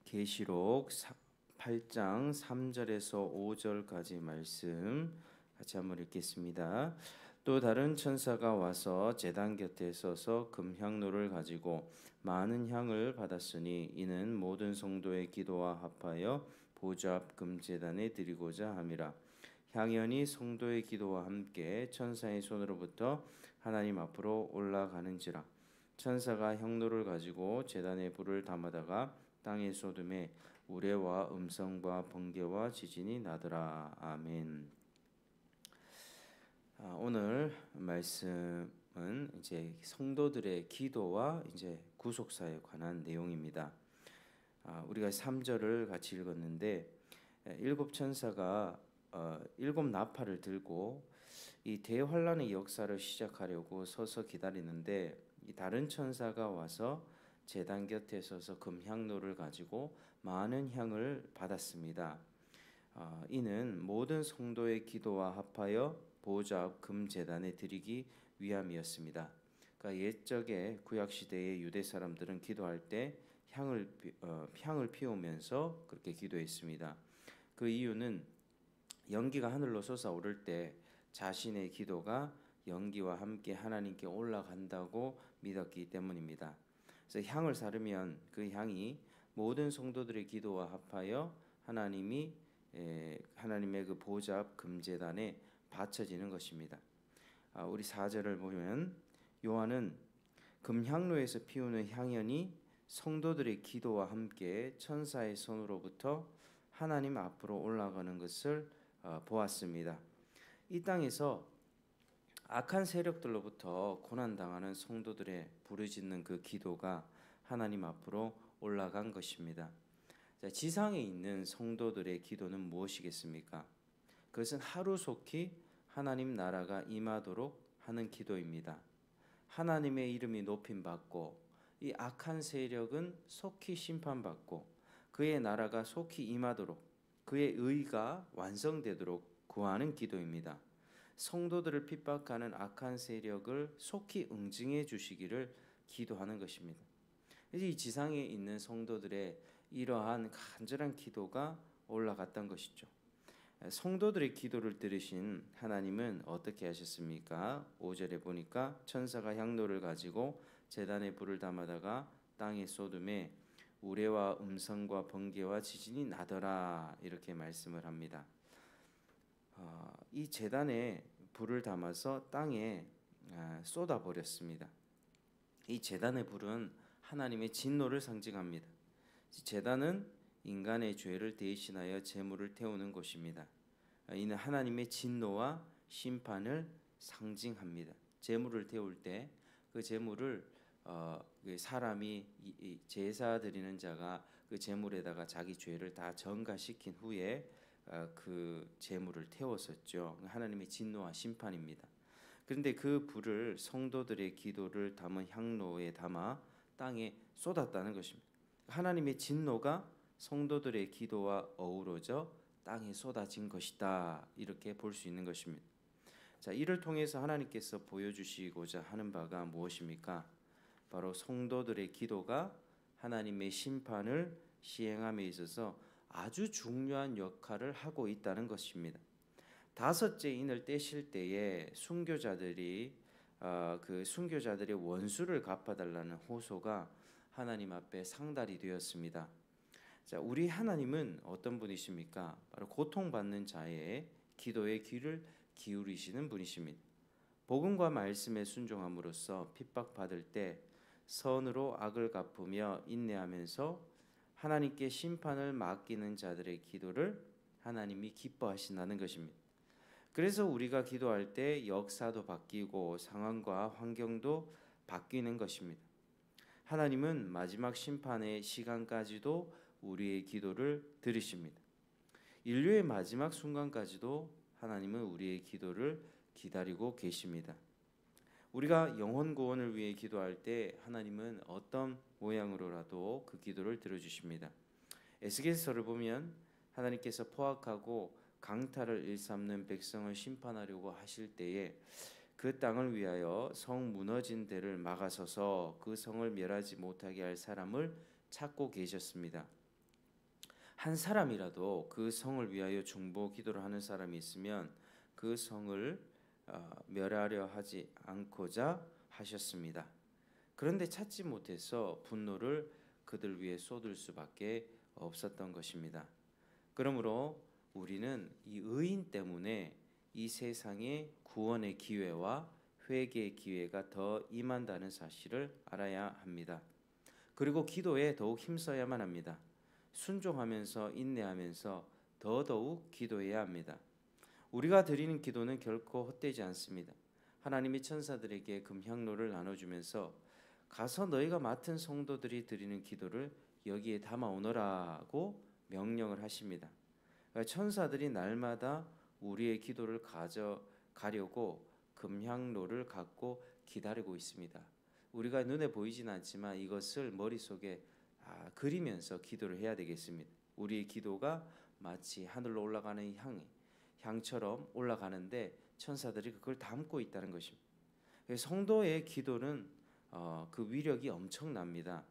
계시록 8장 3절에서 5절까지 말씀 같이 한번 읽겠습니다. 또 다른 천사가 와서 제단 곁에 서서 금향로를 가지고 많은 향을 받았으니 이는 모든 성도의 기도와 합하여 보좌 앞 금제단에 드리고자 함이라. 향연이 성도의 기도와 함께 천사의 손으로부터 하나님 앞으로 올라가는지라. 천사가 향로를 가지고 제단에 불을 담아다가 땅에 쏟음에 우레와 음성과 번개와 지진이 나더라. 아멘. 오늘 말씀은 이제 성도들의 기도와 이제 구속사에 관한 내용입니다. 우리가 3절을 같이 읽었는데 일곱 천사가 일곱 나팔을 들고 이 대환란의 역사를 시작하려고 서서 기다리는데 이 다른 천사가 와서 제단 곁에 서서 금향로를 가지고 많은 향을 받았습니다. 이는 모든 성도의 기도와 합하여 보좌 앞 금제단에 드리기 위함이었습니다. 그러니까 옛적에 구약 시대의 유대 사람들은 기도할 때 향을 피우면서 그렇게 기도했습니다. 그 이유는 연기가 하늘로 솟아오를 때 자신의 기도가 연기와 함께 하나님께 올라간다고 믿었기 때문입니다. 그래서 향을 사르면 그 향이 모든 성도들의 기도와 합하여 하나님의 그 보좌 앞 금제단에 바쳐지는 것입니다. 우리 4절을 보면 요한은 금향로에서 피우는 향연이 성도들의 기도와 함께 천사의 손으로부터 하나님 앞으로 올라가는 것을 보았습니다. 이 땅에서 악한 세력들로부터 고난당하는 성도들의 부르짖는 그 기도가 하나님 앞으로 올라간 것입니다. 지상에 있는 성도들의 기도는 무엇이겠습니까? 그것은 하루속히 하나님 나라가 임하도록 하는 기도입니다. 하나님의 이름이 높임받고 이 악한 세력은 속히 심판받고 그의 나라가 속히 임하도록 그의 의가 완성되도록 구하는 기도입니다. 성도들을 핍박하는 악한 세력을 속히 응징해 주시기를 기도하는 것입니다. 이 지상에 있는 성도들의 이러한 간절한 기도가 올라갔던 것이죠. 성도들의 기도를 들으신 하나님은 어떻게 하셨습니까? 5절에 보니까 천사가 향로를 가지고 제단에 불을 담아다가 땅에 쏟음에 우레와 음성과 번개와 지진이 나더라 이렇게 말씀을 합니다. 이 제단에 불을 담아서 땅에 쏟아 버렸습니다. 이 제단의 불은 하나님의 진노를 상징합니다. 제단은 인간의 죄를 대신하여 제물을 태우는 곳입니다. 이는 하나님의 진노와 심판을 상징합니다. 제물을 태울 때 그 제물을 사람이 제사 드리는 자가 그 제물에다가 자기 죄를 다 전가시킨 후에 그 제물을 태웠었죠. 하나님의 진노와 심판입니다. 그런데 그 불을 성도들의 기도를 담은 향로에 담아 땅에 쏟았다는 것입니다. 하나님의 진노가 성도들의 기도와 어우러져 땅에 쏟아진 것이다. 이렇게 볼 수 있는 것입니다. 자, 이를 통해서 하나님께서 보여주시고자 하는 바가 무엇입니까? 바로 성도들의 기도가 하나님의 심판을 시행함에 있어서 아주 중요한 역할을 하고 있다는 것입니다. 다섯째 인을 떼실 때에 순교자들이 그 순교자들의 원수를 갚아달라는 호소가 하나님 앞에 상달이 되었습니다. 자, 우리 하나님은 어떤 분이십니까? 바로 고통받는 자의 기도에 귀를 기울이시는 분이십니다. 복음과 말씀에 순종함으로써 핍박받을 때 선으로 악을 갚으며 인내하면서 하나님께 심판을 맡기는 자들의 기도를 하나님이 기뻐하신다는 것입니다. 그래서 우리가 기도할 때 역사도 바뀌고 상황과 환경도 바뀌는 것입니다. 하나님은 마지막 심판의 시간까지도 우리의 기도를 들으십니다. 인류의 마지막 순간까지도 하나님은 우리의 기도를 기다리고 계십니다. 우리가 영혼 구원을 위해 기도할 때 하나님은 어떤 모양으로라도 그 기도를 들어주십니다. 에스겔서를 보면 하나님께서 포악하고 강탈을 일삼는 백성을 심판하려고 하실 때에 그 땅을 위하여 성 무너진 데를 막아서서 그 성을 멸하지 못하게 할 사람을 찾고 계셨습니다. 한 사람이라도 그 성을 위하여 중보 기도를 하는 사람이 있으면 그 성을 멸하려 하지 않고자 하셨습니다. 그런데 찾지 못해서 분노를 그들 위에 쏟을 수밖에 없었던 것입니다. 그러므로 우리는 이 의인 때문에 이 세상에 구원의 기회와 회개의 기회가 더 임한다는 사실을 알아야 합니다. 그리고 기도에 더욱 힘써야만 합니다. 순종하면서 인내하면서 더더욱 기도해야 합니다. 우리가 드리는 기도는 결코 헛되지 않습니다. 하나님이 천사들에게 금향로를 나눠주면서 가서 너희가 맡은 성도들이 드리는 기도를 여기에 담아오너라고 명령을 하십니다. 천사들이 날마다 우리의 기도를 가져가려고 금향로를 갖고 기다리고 있습니다. 우리가 눈에 보이진 않지만 이것을 머릿속에 그리면서 기도를 해야 되겠습니다. 우리의 기도가 마치 하늘로 올라가는 향처럼 올라가는데 천사들이 그걸 담고 있다는 것입니다. 성도의 기도는 그 위력이 엄청납니다.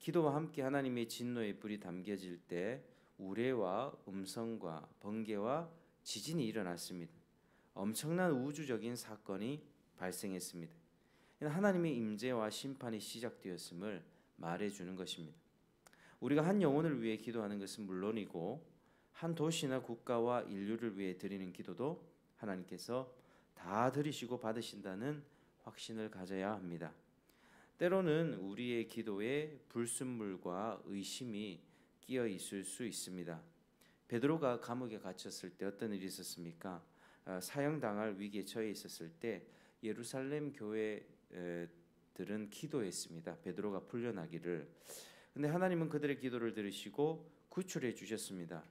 기도와 함께 하나님의 진노의 불이 담겨질 때 우레와 음성과 번개와 지진이 일어났습니다. 엄청난 우주적인 사건이 발생했습니다. 하나님의 임재와 심판이 시작되었음을 말해주는 것입니다. 우리가 한 영혼을 위해 기도하는 것은 물론이고 한 도시나 국가와 인류를 위해 드리는 기도도 하나님께서 다 들으시고 받으신다는 확신을 가져야 합니다. 때로는 우리의 기도에 불순물과 의심이 끼어 있을 수 있습니다. 베드로가 감옥에 갇혔을 때 어떤 일이 있었습니까? 사형당할 위기에 처해 있었을 때 예루살렘 교회들은 기도했습니다. 베드로가 풀려나기를. 근데 하나님은 그들의 기도를 들으시고 구출해 주셨습니다.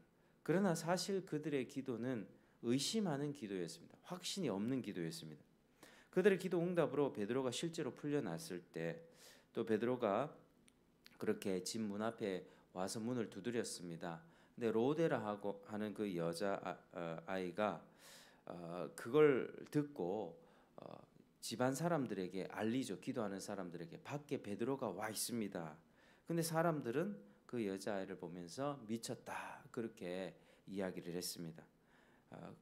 그러나 사실 그들의 기도는 의심하는 기도였습니다. 확신이 없는 기도였습니다. 그들의 기도 응답으로 베드로가 실제로 풀려났을 때 또 베드로가 그렇게 집 문 앞에 와서 문을 두드렸습니다. 근데 로데라 하는 그 여자 아이가 그걸 듣고 집안 사람들에게 알리죠. 기도하는 사람들에게 밖에 베드로가 와 있습니다. 근데 사람들은 그 여자아이를 보면서 미쳤다 그렇게 이야기를 했습니다.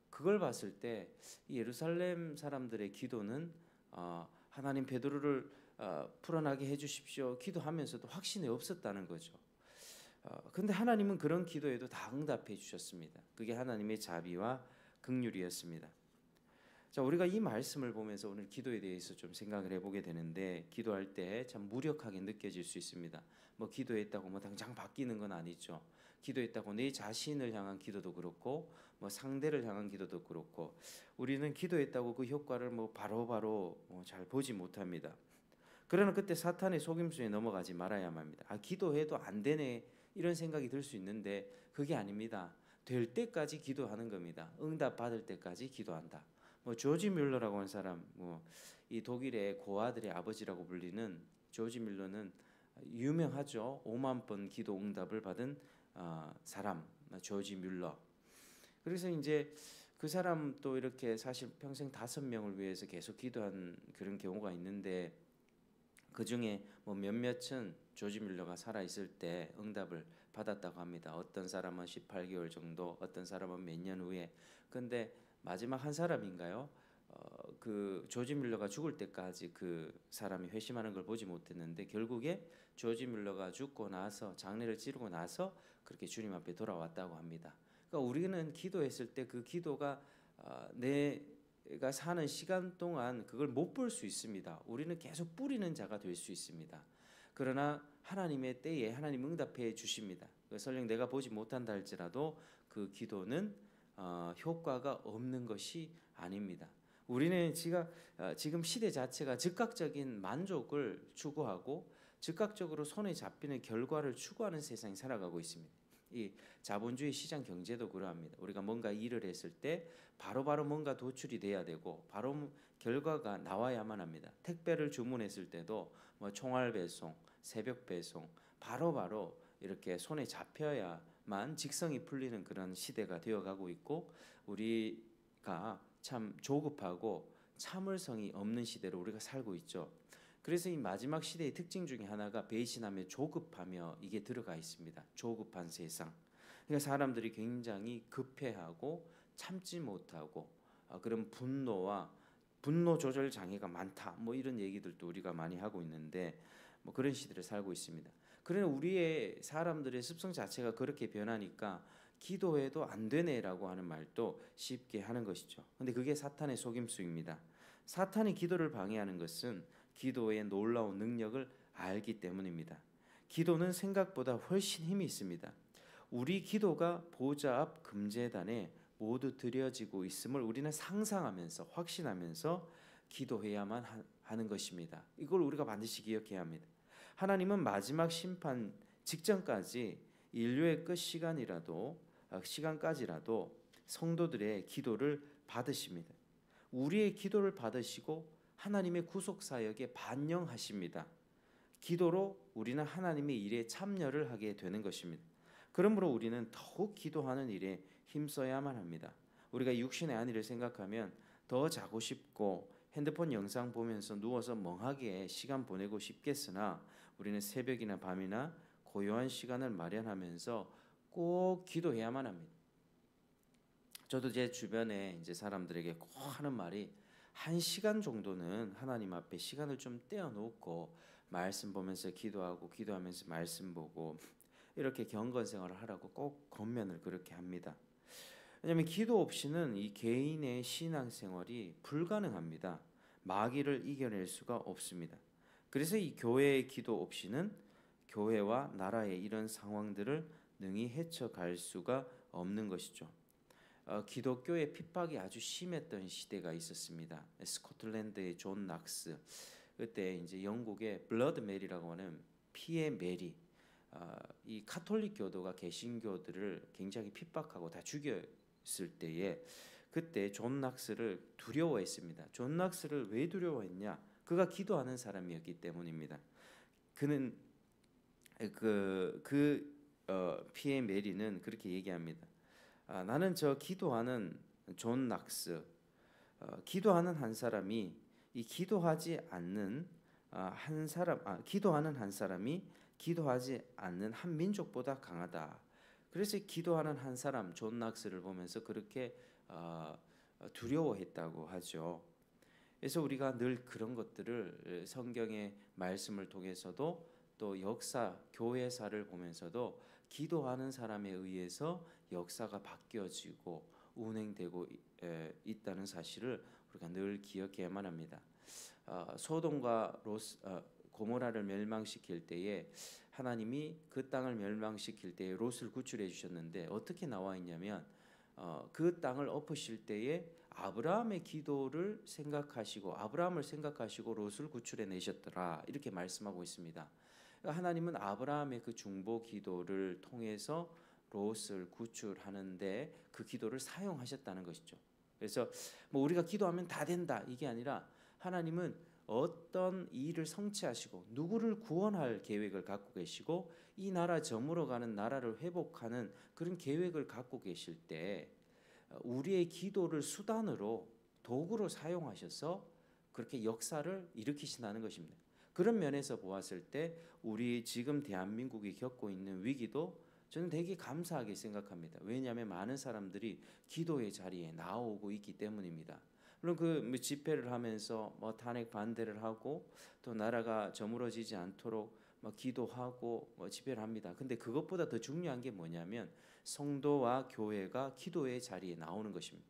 그걸 봤을 때 예루살렘 사람들의 기도는 하나님 베드로를 풀어나게 해주십시오 기도하면서도 확신이 없었다는 거죠. 근데 하나님은 그런 기도에도 다 응답해 주셨습니다. 그게 하나님의 자비와 긍휼이었습니다. 자, 우리가 이 말씀을 보면서 오늘 기도에 대해서 좀 생각을 해보게 되는데 기도할 때 참 무력하게 느껴질 수 있습니다. 뭐 기도했다고 뭐 당장 바뀌는 건 아니죠. 기도했다고 내 자신을 향한 기도도 그렇고 뭐 상대를 향한 기도도 그렇고 우리는 기도했다고 그 효과를 뭐 바로바로 잘 보지 못합니다. 그러나 그때 사탄의 속임수에 넘어가지 말아야만 합니다. 기도해도 안 되네 이런 생각이 들 수 있는데 그게 아닙니다. 될 때까지 기도하는 겁니다. 응답 받을 때까지 기도한다. 조지 뮬러라고 하는 사람, 이 독일의 고아들의 아버지라고 불리는 조지 뮬러는 유명하죠. 5만 번 기도 응답을 받은 사람, 조지 뮬러. 그래서 이제 그 사람도 이렇게 사실 평생 5명을 위해서 계속 기도한 그런 경우가 있는데 그 중에 몇몇은 조지 뮬러가 살아 있을 때 응답을 받았다고 합니다. 어떤 사람은 18개월 정도, 어떤 사람은 몇 년 후에. 근데 마지막 한 사람인가요? 그 조지 뮬러가 죽을 때까지 그 사람이 회심하는 걸 보지 못했는데 결국에 조지 뮬러가 죽고 나서 장례를 치르고 나서 그렇게 주님 앞에 돌아왔다고 합니다. 그러니까 우리는 기도했을 때 그 기도가 내가 사는 시간 동안 그걸 못 볼 수 있습니다. 우리는 계속 뿌리는 자가 될 수 있습니다. 그러나 하나님의 때에 하나님 응답해 주십니다. 설령 내가 보지 못한다 할지라도 그 기도는 효과가 없는 것이 아닙니다. 우리는 지금 시대 자체가 즉각적인 만족을 추구하고 즉각적으로 손에 잡히는 결과를 추구하는 세상에 살아가고 있습니다. 이 자본주의 시장 경제도 그러합니다. 우리가 뭔가 일을 했을 때 바로바로 뭔가 도출이 돼야 되고 바로 결과가 나와야만 합니다. 택배를 주문했을 때도 총알 배송, 새벽 배송 바로바로 이렇게 손에 잡혀야만 직성이 풀리는 그런 시대가 되어가고 있고 우리가 참 조급하고 참을성이 없는 시대로 우리가 살고 있죠. 그래서 이 마지막 시대의 특징 중에 하나가 배신하며 조급하며 이게 들어가 있습니다. 조급한 세상. 그러니까 사람들이 굉장히 급해하고 참지 못하고 그런 분노 조절 장애가 많다. 뭐 이런 얘기들도 우리가 많이 하고 있는데 뭐 그런 시대를 살고 있습니다. 그러나 우리의 사람들의 습성 자체가 그렇게 변하니까 기도해도 안 되네라고 하는 말도 쉽게 하는 것이죠. 근데 그게 사탄의 속임수입니다. 사탄이 기도를 방해하는 것은 기도의 놀라운 능력을 알기 때문입니다. 기도는 생각보다 훨씬 힘이 있습니다. 우리 기도가 보좌 앞 금제단에 모두 드려지고 있음을 우리는 상상하면서 확신하면서 기도해야만 하는 것입니다. 이걸 우리가 반드시 기억해야 합니다. 하나님은 마지막 심판 직전까지 인류의 끝 시간까지라도 성도들의 기도를 받으십니다. 우리의 기도를 받으시고 하나님의 구속 사역에 반영하십니다. 기도로 우리는 하나님의 일에 참여를 하게 되는 것입니다. 그러므로 우리는 더욱 기도하는 일에 힘써야만 합니다. 우리가 육신의 안위를 생각하면 더 자고 싶고 핸드폰 영상 보면서 누워서 멍하게 시간 보내고 싶겠으나 우리는 새벽이나 밤이나 고요한 시간을 마련하면서 꼭 기도해야만 합니다. 저도 제 주변에 이제 사람들에게 꼭 하는 말이 1시간 정도는 하나님 앞에 시간을 좀 떼어놓고 말씀 보면서 기도하고 기도하면서 말씀 보고 이렇게 경건 생활을 하라고 꼭 권면을 그렇게 합니다. 왜냐하면 기도 없이는 이 개인의 신앙생활이 불가능합니다. 마귀를 이겨낼 수가 없습니다. 그래서 이 교회의 기도 없이는 교회와 나라의 이런 상황들을 능히 헤쳐갈 수가 없는 것이죠. 기독교의 핍박이 아주 심했던 시대가 있었습니다. 스코틀랜드의 존 낙스, 그때 이제 영국의 블러드 메리라고 하는 피의 메리, 이 카톨릭 교도가 개신교들을 굉장히 핍박하고 다 죽였을 때에 그때 존 낙스를 두려워했습니다. 존 낙스를 왜 두려워했냐? 그가 기도하는 사람이었기 때문입니다. 그는 피의 메리는 그렇게 얘기합니다. 나는 저 기도하는 존 낙스, 기도하는 한 사람이 이 기도하지 않는 기도하는 한 사람이 기도하지 않는 한 민족보다 강하다. 그래서 기도하는 한 사람 존 낙스를 보면서 그렇게 두려워했다고 하죠. 그래서 우리가 늘 그런 것들을 성경의 말씀을 통해서도 또 역사, 교회사를 보면서도 기도하는 사람에 의해서 역사가 바뀌어지고 운행되고 있다는 사실을 우리가 늘 기억해야만 합니다. 소돔과 고모라를 멸망시킬 때에 하나님이 그 땅을 멸망시킬 때에 롯을 구출해 주셨는데 어떻게 나와 있냐면 그 땅을 엎으실 때에 아브라함의 기도를 생각하시고 아브라함을 생각하시고 롯을 구출해 내셨더라 이렇게 말씀하고 있습니다. 하나님은 아브라함의 그 중보 기도를 통해서 롯을 구출하는데 그 기도를 사용하셨다는 것이죠. 그래서 뭐 우리가 기도하면 다 된다 이게 아니라 하나님은 어떤 일을 성취하시고 누구를 구원할 계획을 갖고 계시고 이 나라 저물어가는 나라를 회복하는 그런 계획을 갖고 계실 때 우리의 기도를 수단으로 도구로 사용하셔서 그렇게 역사를 일으키신다는 것입니다. 그런 면에서 보았을 때 우리 지금 대한민국이 겪고 있는 위기도 저는 되게 감사하게 생각합니다. 왜냐하면 많은 사람들이 기도의 자리에 나오고 있기 때문입니다. 물론 그 집회를 하면서 뭐 탄핵 반대를 하고 또 나라가 저물어지지 않도록 기도하고 집회를 합니다. 근데 그것보다 더 중요한 게 뭐냐면 성도와 교회가 기도의 자리에 나오는 것입니다.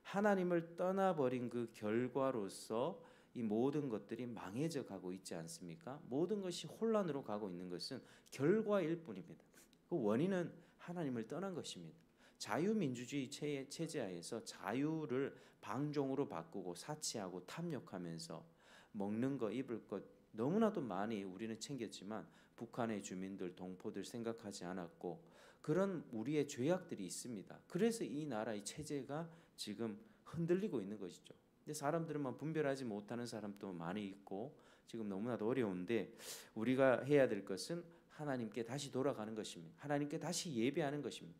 하나님을 떠나버린 그 결과로서 이 모든 것들이 망해져 가고 있지 않습니까? 모든 것이 혼란으로 가고 있는 것은 결과일 뿐입니다. 그 원인은 하나님을 떠난 것입니다. 자유민주주의 체제하에서 자유를 방종으로 바꾸고 사치하고 탐욕하면서 먹는 거 입을 것 너무나도 많이 우리는 챙겼지만 북한의 주민들 동포들 생각하지 않았고 그런 우리의 죄악들이 있습니다. 그래서 이 나라의 체제가 지금 흔들리고 있는 것이죠. 근데 사람들은 분별하지 못하는 사람도 많이 있고 지금 너무나도 어려운데 우리가 해야 될 것은 하나님께 다시 돌아가는 것입니다. 하나님께 다시 예배하는 것입니다.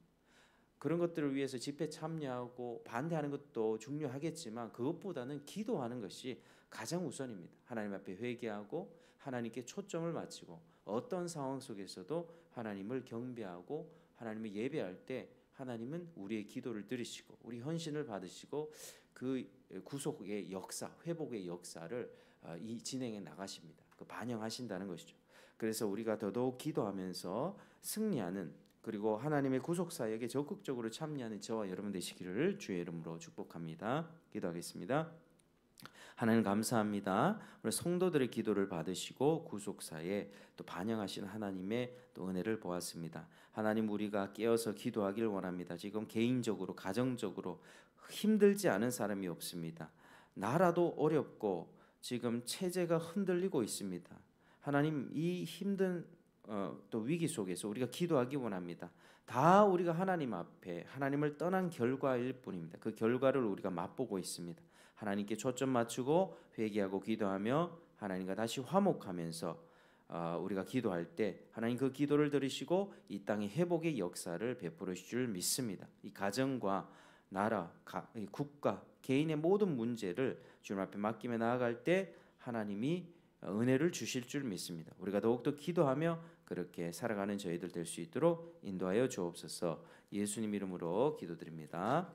그런 것들을 위해서 집회 참여하고 반대하는 것도 중요하겠지만 그것보다는 기도하는 것이 가장 우선입니다. 하나님 앞에 회개하고 하나님께 초점을 맞추고 어떤 상황 속에서도 하나님을 경배하고 하나님을 예배할 때 하나님은 우리의 기도를 들으시고 우리 헌신을 받으시고 그 구속의 역사, 회복의 역사를 이 진행해 나가십니다. 그 반영하신다는 것이죠. 그래서 우리가 더더욱 기도하면서 승리하는, 그리고 하나님의 구속 사역에 적극적으로 참여하는 저와 여러분 되시기를 주의 이름으로 축복합니다. 기도하겠습니다. 하나님 감사합니다. 우리 성도들의 기도를 받으시고 구속사에 또 반영하신 하나님의 또 은혜를 보았습니다. 하나님, 우리가 깨어서 기도하길 원합니다. 지금 개인적으로 가정적으로 힘들지 않은 사람이 없습니다. 나라도 어렵고 지금 체제가 흔들리고 있습니다. 하나님, 이 힘든 또 위기 속에서 우리가 기도하기 원합니다. 다 우리가 하나님 앞에 하나님을 떠난 결과일 뿐입니다. 그 결과를 우리가 맛보고 있습니다. 하나님께 초점 맞추고 회개하고 기도하며 하나님과 다시 화목하면서 우리가 기도할 때 하나님 그 기도를 들으시고 이 땅의 회복의 역사를 베풀으실 줄 믿습니다. 이 가정과 나라, 국가, 개인의 모든 문제를 주님 앞에 맡기며 나아갈 때 하나님이 은혜를 주실 줄 믿습니다. 우리가 더욱더 기도하며 그렇게 살아가는 저희들 될 수 있도록 인도하여 주옵소서. 예수님 이름으로 기도드립니다.